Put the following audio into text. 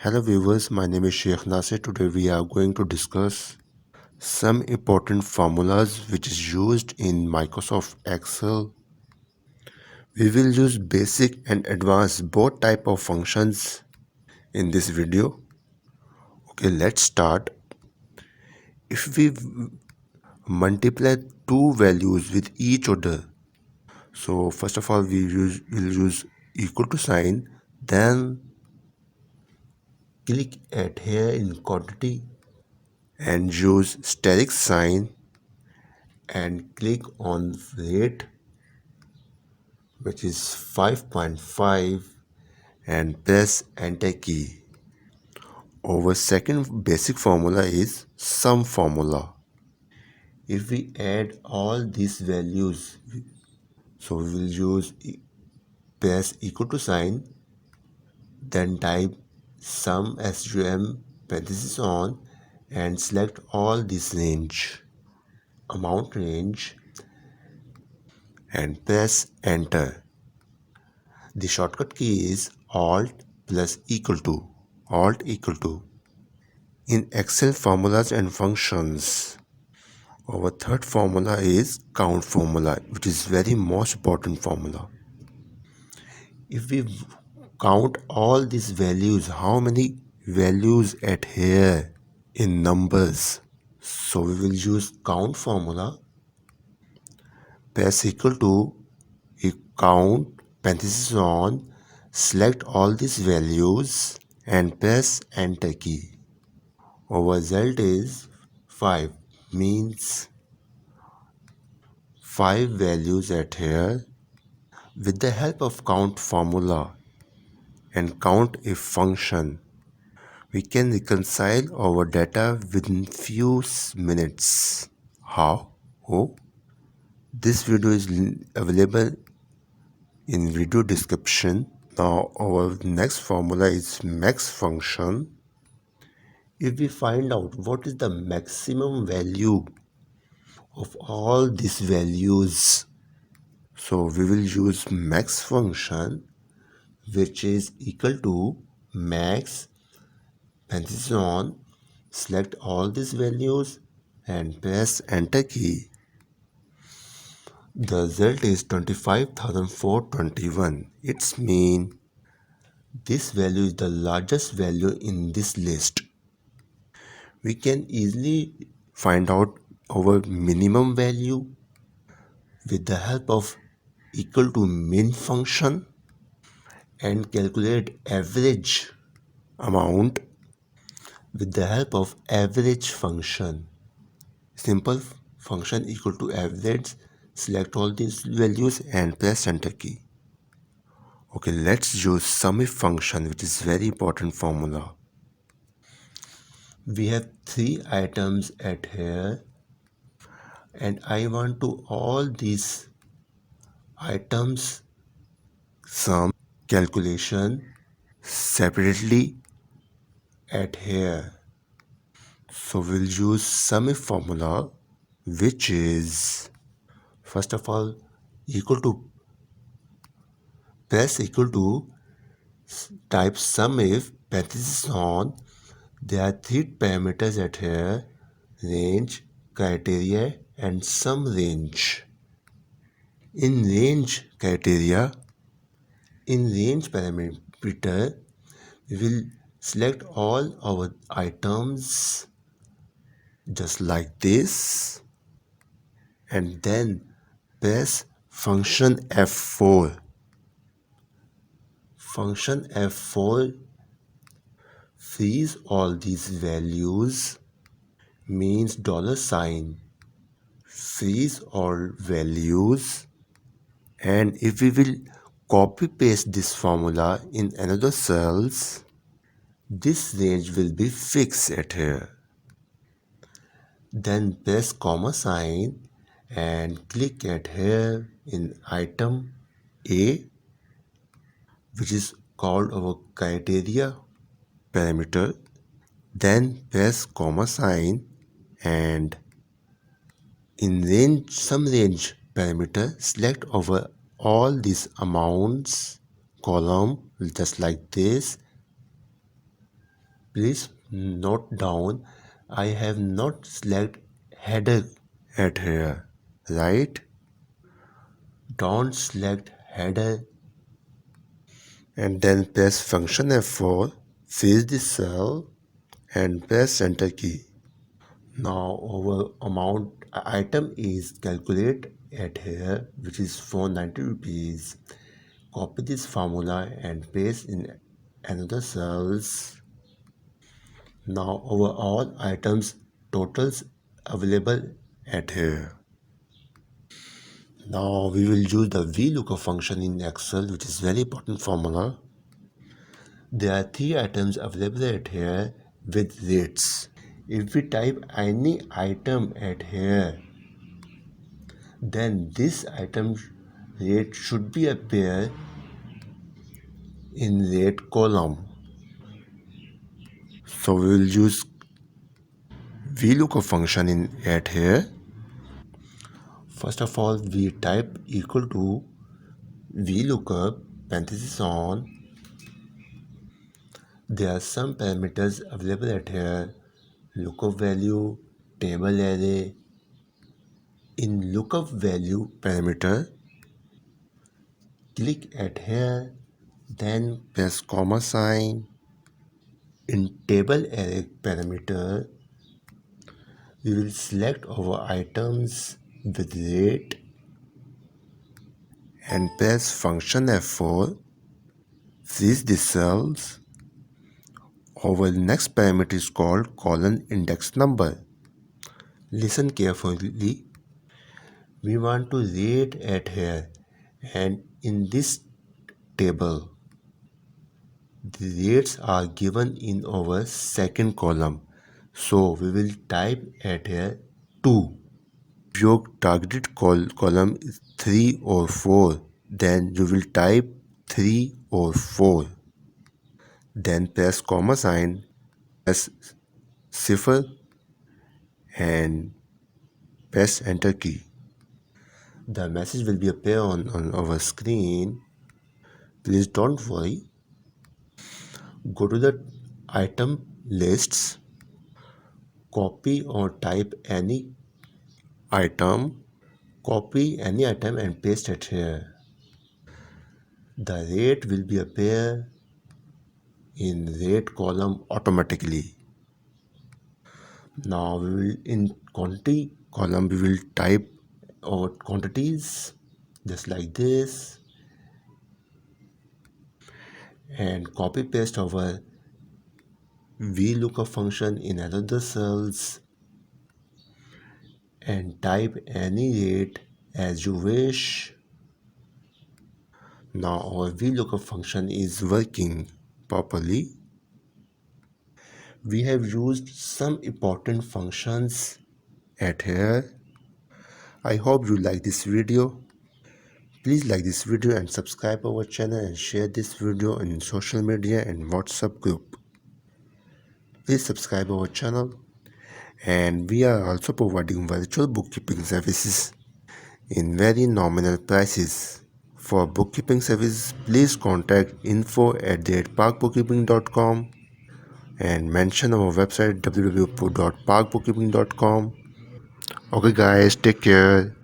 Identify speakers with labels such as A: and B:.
A: Hello viewers, my name is Sheikh Nasir. Today we are going to discuss some important formulas which is used in Microsoft Excel. We will use basic and advanced both type of functions in this video. Okay, let's start. If we multiply two values with each other, so first of all will use equal to sign, then click at here in quantity and use steric sign and click on rate, which is 5.5, and press enter key. Our second basic formula is sum formula. If we add all these values, so we will use press equal to sign, then type sum sum parenthesis on and select all this range, amount range, and press enter. The shortcut key is Alt plus equal to. Alt equal to. In Excel formulas and functions, our third formula is count formula, which is very most important formula. If we count all these values, how many values at here in numbers? So we will use count formula. Press equal to count parenthesis on, select all these values and press enter key. Our result is 5, means 5 values at here. With the help of count formula and count if function, we can reconcile our data within few minutes. How? Oh, this video is available in video description. Now our next formula is max function. If we find out what is the maximum value of all these values, so we will use max function, which is equal to max parenthesis on, select all these values and press enter key. The result is 25,421. It means this value is the largest value in this list. We can easily find out our minimum value with the help of equal to min function and calculate average amount with the help of average function. Simple function equal to average, select all these values and press enter key. Okay, let's use sum if function, which is very important formula. We have 3 items at here and I want to all these items sum calculation separately at here. So we'll use sum if formula, which is first of all equal to, press equal to, type sum if parenthesis on. There are 3 parameters at here: range, criteria and sum range. In range criteria, in range parameter, we will select all our items just like this and then press function F4. Function F4 freeze all these values, means $, freeze all values, and if we will copy paste this formula in another cells, this range will be fixed at here. Then press comma sign and click at here in item A, which is called our criteria parameter. Then press comma sign and in range, sum range parameter, select over all these amounts column just like this Please note down, I have not selected header at here, right? Don't select header and then press function F4, freeze the cell and press enter key. Now our amount item is calculate at here, which is 490 rupees. Copy this formula and paste in another cells. Now our all items totals available at here. Now we will use the Vlookup function in Excel, which is very important formula. There are 3 items available at here with rates. If we type any item at here, then this item rate should be appear in rate column. So we will use Vlookup function in at here. First of all, we type equal to Vlookup parenthesis on. There are some parameters available at here: lookup value, table array. In lookup value parameter, click at here, then press comma sign. In table array parameter, we will select our items with rate and press function F4, freeze the cells. Our next parameter is called column index number. Listen carefully. We want to rate at here, and in this table the rates are given in our second column, so we will type at here 2. If your targeted column is 3 or 4, then you will type 3 or 4. Then press comma sign, press 0 and press enter key. The message will be appear on our screen. Please don't worry. Go to the item lists, copy or type any item, and paste it here. The rate will be appear in rate column automatically. Now we will in quantity column we will type our quantities just like this and copy paste our Vlookup function in another cells and type any rate as you wish. Now our Vlookup function is working properly. We have used some important functions at here. I hope you like this video. Please like this video and subscribe our channel and share this video in social media and WhatsApp group. Please subscribe our channel, and we are also providing virtual bookkeeping services in very nominal prices. For bookkeeping service, please contact info@parkbookkeeping.com and mention our website www.parkbookkeeping.com. Okay guys, take care.